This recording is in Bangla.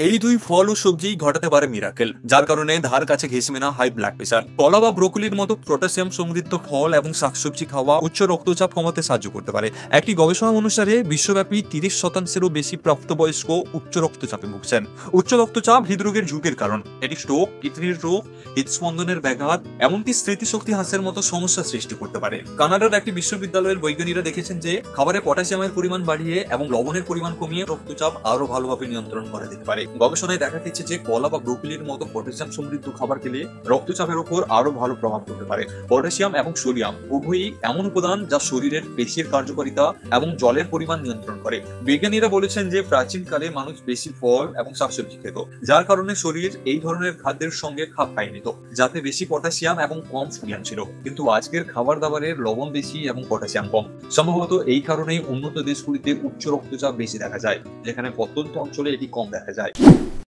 এই দুই ফল ও সবজি ঘটাতে পারে মিরাকেল, যার কারণে ধার কাছে ঘেঁষবে না হাই ব্লাড প্রেশার। কলা বা ব্রোকলির মতো পটাশিয়াম সমৃদ্ধ ফল এবং শাকসবজি খাওয়া উচ্চ রক্তচাপ কমাতে সাহায্য করতে পারে। একটি গবেষণা অনুসারে বিশ্বব্যাপী 30%-এরও বেশি প্রাপ্তবয়স্ক উচ্চ রক্তচাপে ভুগছেন। উচ্চ রক্তচাপ হৃদরোগের ঝুঁকির কারণ। এটি স্ট্রোক, কিডনির রোগ, হৃদস্পন্দনের ব্যাঘাত, এমনকি স্মৃতিশক্তি হ্রাসের মতো সমস্যা সৃষ্টি করতে পারে। কানাডার একটি বিশ্ববিদ্যালয়ের বৈজ্ঞানিকরা দেখেছেন যে খাবারে পটাশিয়ামের পরিমাণ বাড়িয়ে এবং লবণের পরিমাণ কমিয়ে রক্তচাপ আরো ভালোভাবে নিয়ন্ত্রণ করা যেতে পারে। গবেষণায় দেখা গেছে যে কলা বা ব্রোকলির মতো পটাশিয়াম সমৃদ্ধ খাবার খেলে রক্তচাপের উপর আরো ভালো প্রভাব পড়তে পারে। পটাশিয়াম এবং সোডিয়াম উভয়ই এমন উপাদান যা শরীরের পেশির কার্যকারিতা এবং জলের পরিমাণ নিয়ন্ত্রণ করে। বিজ্ঞানীরা বলেছেন যে প্রাচীনকালে মানুষ বেশি ফল এবং শাকসবজি খেত, যার কারণে শরীর এই ধরনের খাদ্যের সঙ্গে খাপ খাইয়ে নিত, যাতে বেশি পটাশিয়াম এবং কম সোডিয়াম ছিল। কিন্তু আজকের খাবার দাবারের লবণ বেশি এবং পটাশিয়াম কম। সম্ভবত এই কারণেই উন্নত দেশগুলিতে উচ্চ রক্তচাপ বেশি দেখা যায়, যেখানে প্রত্যন্ত অঞ্চলে এটি কম দেখা যায়।